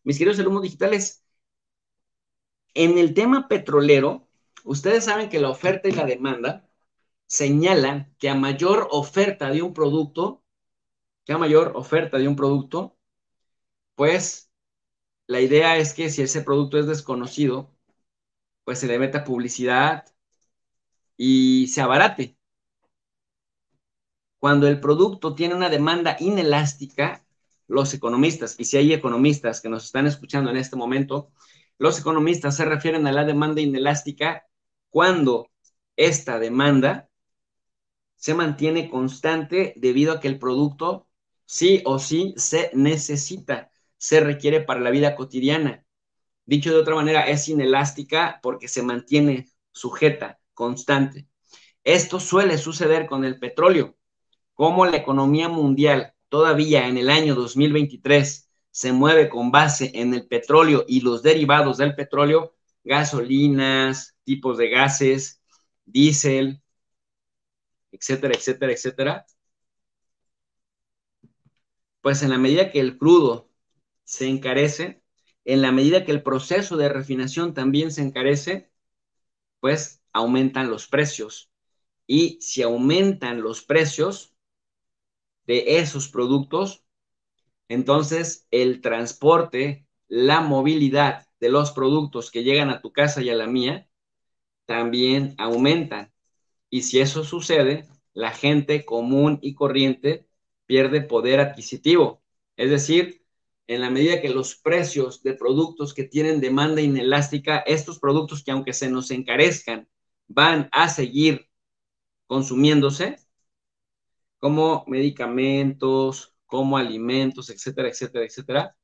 Mis queridos alumnos digitales, en el tema petrolero, ustedes saben que la oferta y la demanda señalan que a mayor oferta de un producto, pues la idea es que si ese producto es desconocido, pues se le meta publicidad y se abarate. Cuando el producto tiene una demanda inelástica, los economistas, y si hay economistas que nos están escuchando en este momento, los economistas se refieren a la demanda inelástica cuando esta demanda se mantiene constante debido a que el producto sí o sí se necesita, se requiere para la vida cotidiana. Dicho de otra manera, es inelástica porque se mantiene sujeta, constante. Esto suele suceder con el petróleo. Como la economía mundial todavía en el año 2023 se mueve con base en el petróleo y los derivados del petróleo, gasolinas, tipos de gases, diésel, etcétera, etcétera, etcétera, pues en la medida que el crudo se encarece, en la medida que el proceso de refinación también se encarece, pues aumentan los precios. Y si aumentan los precios de esos productos, entonces el transporte, la movilidad de los productos que llegan a tu casa y a la mía también aumentan. Y si eso sucede, la gente común y corriente pierde poder adquisitivo. Es decir, en la medida que los precios de productos que tienen demanda inelástica, estos productos que aunque se nos encarezcan, van a seguir consumiéndose, como medicamentos, como alimentos, etcétera, etcétera, etcétera,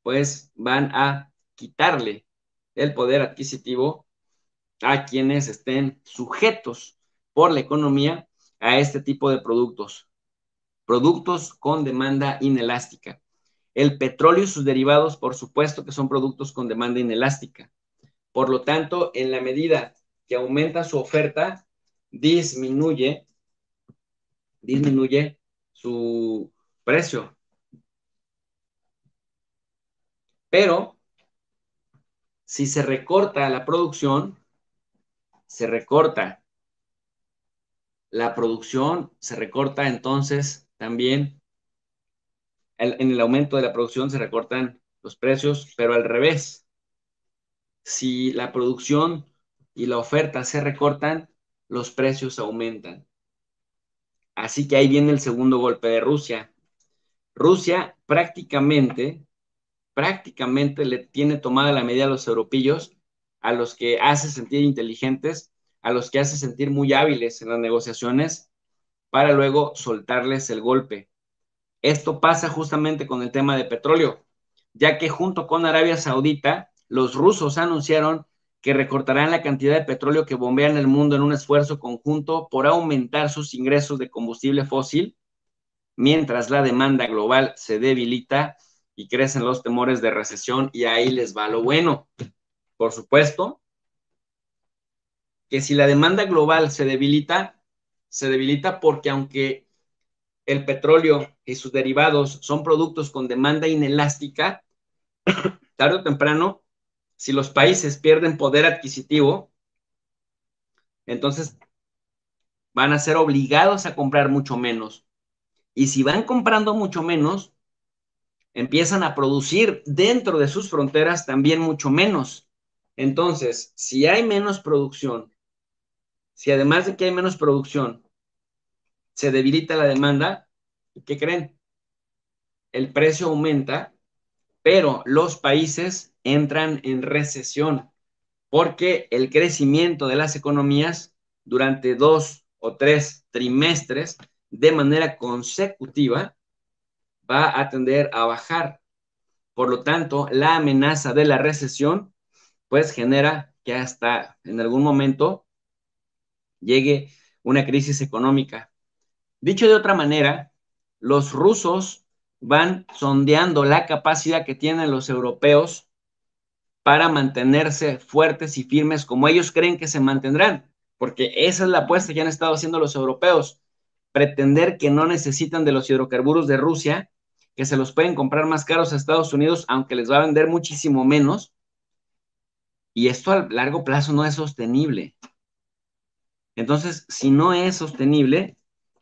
pues van a quitarle el poder adquisitivo a quienes estén sujetos por la economía a este tipo de productos, productos con demanda inelástica. El petróleo y sus derivados, por supuesto que son productos con demanda inelástica. Por lo tanto, en la medida que aumenta su oferta, disminuye su precio. Pero si se recorta la producción, se recorta entonces también en el aumento de la producción se recortan los precios, pero al revés, si la producción y la oferta se recortan, los precios aumentan. Así que ahí viene el segundo golpe de Rusia. Rusia prácticamente le tiene tomada la medida a los europeos, a los que hace sentir inteligentes, a los que hace sentir muy hábiles en las negociaciones, para luego soltarles el golpe. Esto pasa justamente con el tema de petróleo, ya que junto con Arabia Saudita, los rusos anunciaron que recortarán la cantidad de petróleo que bombean el mundo en un esfuerzo conjunto por aumentar sus ingresos de combustible fósil, mientras la demanda global se debilita y crecen los temores de recesión, y ahí les va lo bueno. Por supuesto que si la demanda global se debilita porque aunque el petróleo y sus derivados son productos con demanda inelástica, tarde o temprano, si los países pierden poder adquisitivo, entonces van a ser obligados a comprar mucho menos. Y si van comprando mucho menos, empiezan a producir dentro de sus fronteras también mucho menos. Entonces, si hay menos producción, si además de que hay menos producción, se debilita la demanda, ¿qué creen? El precio aumenta, pero los países entran en recesión porque el crecimiento de las economías durante 2 o 3 trimestres de manera consecutiva va a tender a bajar. Por lo tanto, la amenaza de la recesión pues genera que hasta en algún momento llegue una crisis económica. Dicho de otra manera, los rusos van sondeando la capacidad que tienen los europeos para mantenerse fuertes y firmes como ellos creen que se mantendrán, porque esa es la apuesta que han estado haciendo los europeos, pretender que no necesitan de los hidrocarburos de Rusia que se los pueden comprar más caros a Estados Unidos, aunque les va a vender muchísimo menos, y esto a largo plazo no es sostenible. Entonces, si no es sostenible,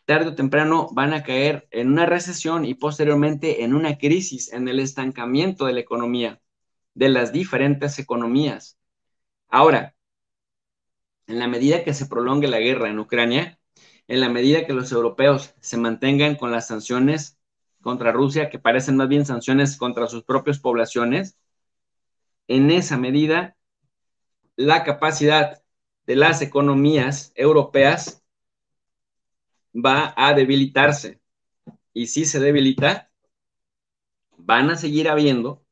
tarde o temprano van a caer en una recesión y posteriormente en una crisis, en el estancamiento de la economía, de las diferentes economías. Ahora, en la medida que se prolongue la guerra en Ucrania, en la medida que los europeos se mantengan con las sanciones contra Rusia, que parecen más bien sanciones contra sus propias poblaciones, en esa medida la capacidad de las economías europeas va a debilitarse. Y si se debilita, van a seguir habiendo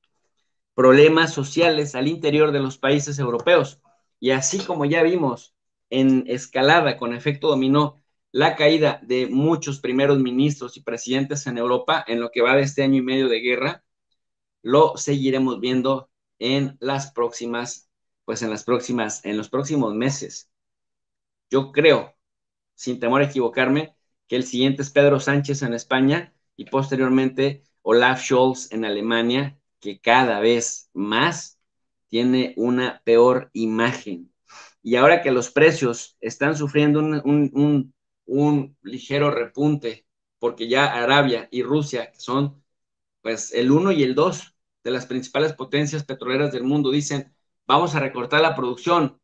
problemas sociales al interior de los países europeos. Y así como ya vimos en escalada con efecto dominó la caída de muchos primeros ministros y presidentes en Europa en lo que va de este año y medio de guerra, lo seguiremos viendo en las próximas, pues en los próximos meses. Yo creo, sin temor a equivocarme, que el siguiente es Pedro Sánchez en España y posteriormente Olaf Scholz en Alemania, que cada vez más tiene una peor imagen. Y ahora que los precios están sufriendo un ligero repunte, porque ya Arabia y Rusia, que son pues el 1 y el 2 de las principales potencias petroleras del mundo, dicen, vamos a recortar la producción.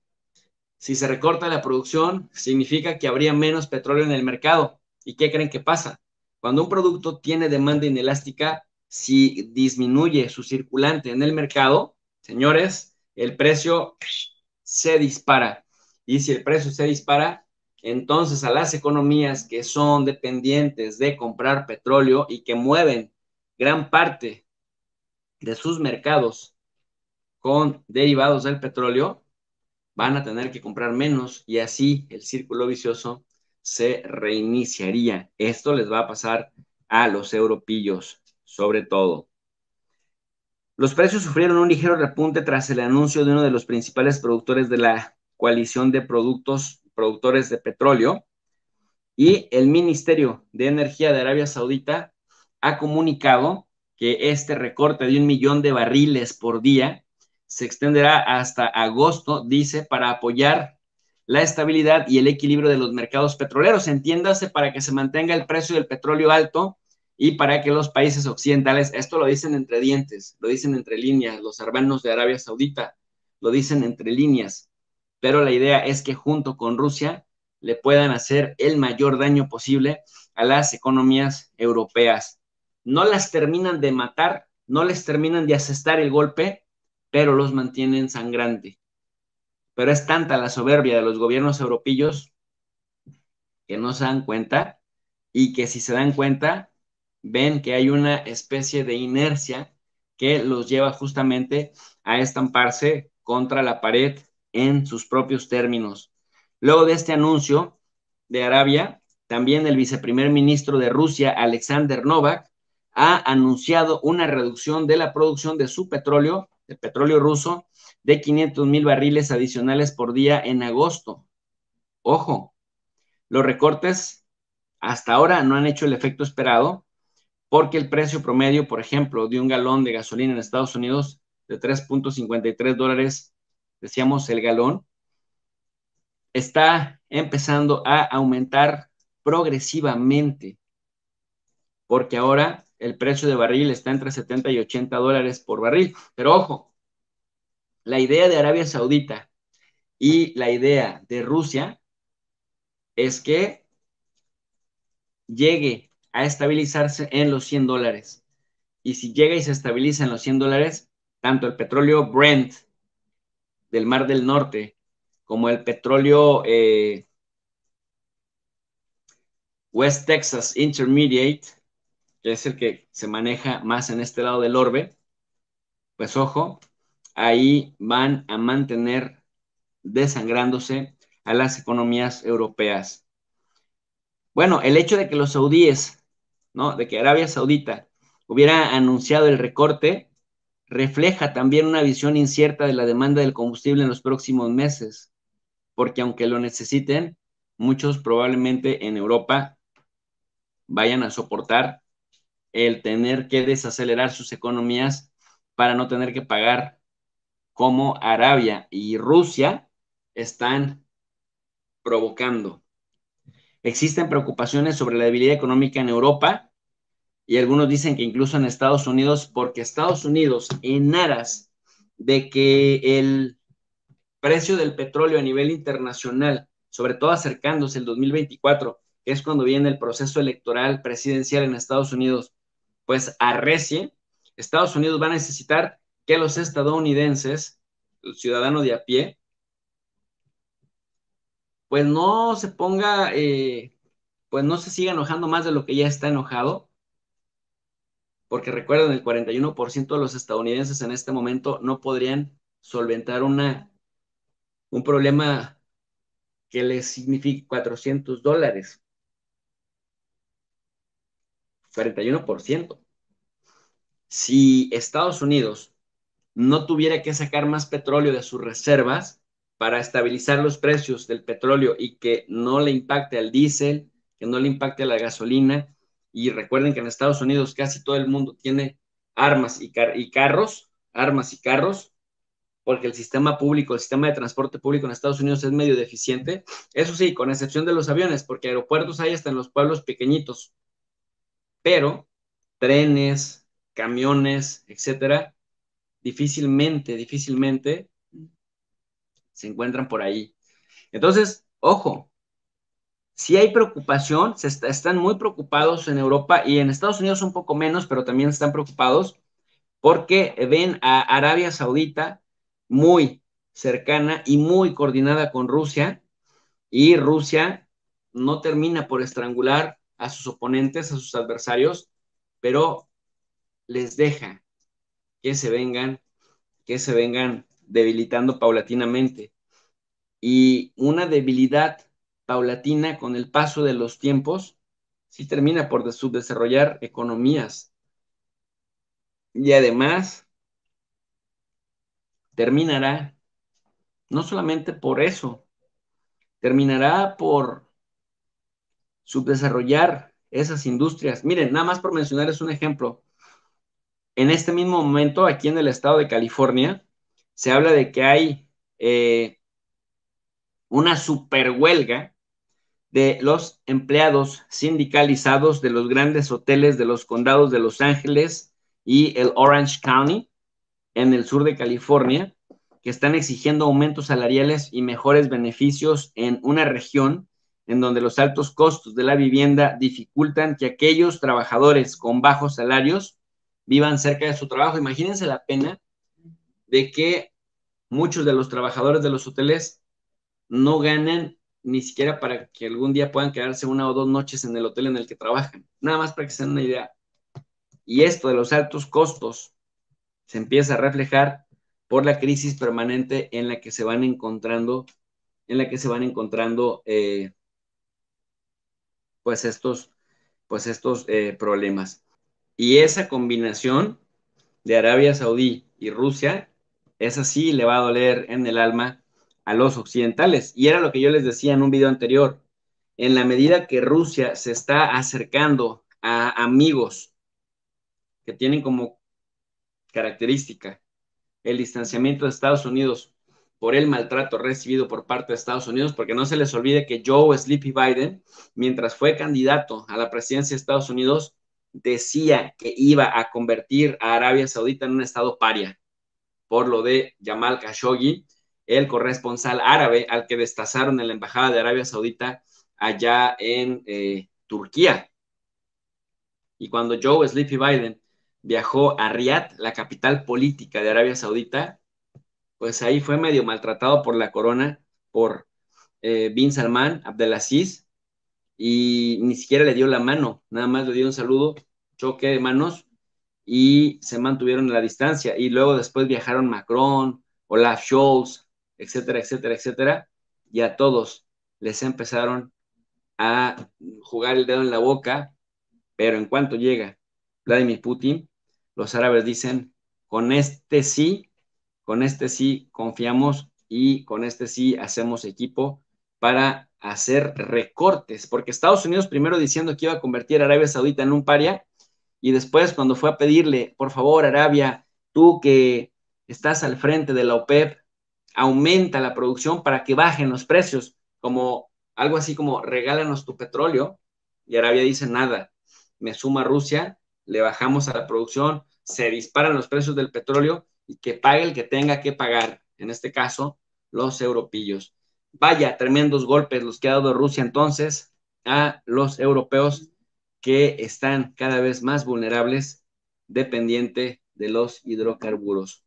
Si se recorta la producción, significa que habría menos petróleo en el mercado. ¿Y qué creen que pasa? Cuando un producto tiene demanda inelástica, si disminuye su circulante en el mercado, señores, el precio se dispara. Y si el precio se dispara, entonces a las economías que son dependientes de comprar petróleo y que mueven gran parte de sus mercados con derivados del petróleo, van a tener que comprar menos y así el círculo vicioso se reiniciaría. Esto les va a pasar a los europillos, sobre todo. Los precios sufrieron un ligero repunte tras el anuncio de uno de los principales productores de la coalición de productores de petróleo, y el Ministerio de Energía de Arabia Saudita ha comunicado que este recorte de 1 millón de barriles por día se extenderá hasta agosto, dice, para apoyar la estabilidad y el equilibrio de los mercados petroleros. Entiéndase, para que se mantenga el precio del petróleo alto y para que los países occidentales, esto lo dicen entre dientes, lo dicen entre líneas, los hermanos de Arabia Saudita lo dicen entre líneas, pero la idea es que junto con Rusia le puedan hacer el mayor daño posible a las economías europeas. No las terminan de matar, no les terminan de asestar el golpe, pero los mantienen sangrante. Pero es tanta la soberbia de los gobiernos europeos que no se dan cuenta, y que si se dan cuenta, ven que hay una especie de inercia que los lleva justamente a estamparse contra la pared en sus propios términos. Luego de este anuncio de Arabia, también el viceprimer ministro de Rusia, Alexander Novak, ha anunciado una reducción de la producción de su petróleo, el petróleo ruso, de 500,000 barriles adicionales por día en agosto. Ojo, los recortes hasta ahora no han hecho el efecto esperado, porque el precio promedio, por ejemplo, de un galón de gasolina en Estados Unidos de 3.53 dólares, decíamos el galón, está empezando a aumentar progresivamente, porque ahora el precio de barril está entre 70 y 80 dólares por barril. Pero ojo, la idea de Arabia Saudita y la idea de Rusia es que llegue a estabilizarse en los 100 dólares. Y si llega y se estabiliza en los 100 dólares, tanto el petróleo Brent del Mar del Norte como el petróleo West Texas Intermediate, que es el que se maneja más en este lado del orbe, pues ojo, ahí van a mantener desangrándose a las economías europeas. Bueno, el hecho de que los saudíes, ¿no? De que Arabia Saudita hubiera anunciado el recorte, refleja también una visión incierta de la demanda del combustible en los próximos meses, porque aunque lo necesiten, muchos probablemente en Europa vayan a soportar el tener que desacelerar sus economías para no tener que pagar como Arabia y Rusia están provocando. Existen preocupaciones sobre la debilidad económica en Europa y algunos dicen que incluso en Estados Unidos, porque Estados Unidos, en aras de que el precio del petróleo a nivel internacional, sobre todo acercándose el 2024, que es cuando viene el proceso electoral presidencial en Estados Unidos, pues arrecie, Estados Unidos va a necesitar que los estadounidenses, el ciudadano de a pie, pues no se ponga, pues no se siga enojando más de lo que ya está enojado, porque recuerden, el 41% de los estadounidenses en este momento no podrían solventar un problema que les signifique $400. 41%. Si Estados Unidos no tuviera que sacar más petróleo de sus reservas para estabilizar los precios del petróleo y que no le impacte al diésel, que no le impacte a la gasolina, y recuerden que en Estados Unidos casi todo el mundo tiene armas y carros, porque el sistema público, el sistema de transporte público en Estados Unidos es medio deficiente. Eso sí, con excepción de los aviones, porque aeropuertos hay hasta en los pueblos pequeñitos, pero trenes, camiones, etcétera, difícilmente se encuentran por ahí. Entonces, ojo, si hay preocupación, están muy preocupados en Europa y en Estados Unidos un poco menos, pero también están preocupados porque ven a Arabia Saudita muy cercana y muy coordinada con Rusia, y Rusia no termina por estrangular a sus oponentes, a sus adversarios, pero les deja que se vengan, que se vengan debilitando paulatinamente. Y una debilidad paulatina con el paso de los tiempos sí termina por subdesarrollar economías. Y además terminará, no solamente por eso, terminará por subdesarrollar esas industrias. Miren, nada más por mencionarles un ejemplo. En este mismo momento, aquí en el estado de California, se habla de que hay una super huelga de los empleados sindicalizados de los grandes hoteles de los condados de Los Ángeles y el Orange County en el sur de California, que están exigiendo aumentos salariales y mejores beneficios en una región en donde los altos costos de la vivienda dificultan que aquellos trabajadores con bajos salarios vivan cerca de su trabajo. Imagínense la pena de que muchos de los trabajadores de los hoteles no ganan ni siquiera para que algún día puedan quedarse 1 o 2 noches en el hotel en el que trabajan. Nada más para que se den una idea. Y esto de los altos costos se empieza a reflejar por la crisis permanente en la que se van encontrando, pues estos problemas. Y esa combinación de Arabia Saudí y Rusia, esa sí le va a doler en el alma a los occidentales. Y era lo que yo les decía en un video anterior. En la medida que Rusia se está acercando a amigos que tienen como característica el distanciamiento de Estados Unidos por el maltrato recibido por parte de Estados Unidos, porque no se les olvide que Joe Sleepy Biden, mientras fue candidato a la presidencia de Estados Unidos, decía que iba a convertir a Arabia Saudita en un estado paria por lo de Jamal Khashoggi, el corresponsal árabe al que destazaron en la embajada de Arabia Saudita allá en Turquía. Y cuando Joe Sleepy Biden viajó a Riyadh, la capital política de Arabia Saudita, pues ahí fue medio maltratado por la corona, por Bin Salman Abdelaziz, y ni siquiera le dio la mano, nada más le dio un saludo, choque de manos, y se mantuvieron a la distancia. Y luego después viajaron Macron, Olaf Scholz, etcétera, etcétera, etcétera, y a todos les empezaron a jugar el dedo en la boca, pero en cuanto llega Vladimir Putin, los árabes dicen, con este sí confiamos y con este sí hacemos equipo para hacer recortes, porque Estados Unidos primero diciendo que iba a convertir a Arabia Saudita en un paria, Y después, cuando fue a pedirle, por favor, Arabia, tú que estás al frente de la OPEP, aumenta la producción para que bajen los precios, como algo así como regálanos tu petróleo. Y Arabia dice nada, me suma Rusia, le bajamos a la producción, se disparan los precios del petróleo y que pague el que tenga que pagar, en este caso, los europillos. Vaya, tremendos golpes los que ha dado Rusia entonces a los europeos que están cada vez más vulnerables dependiente de los hidrocarburos.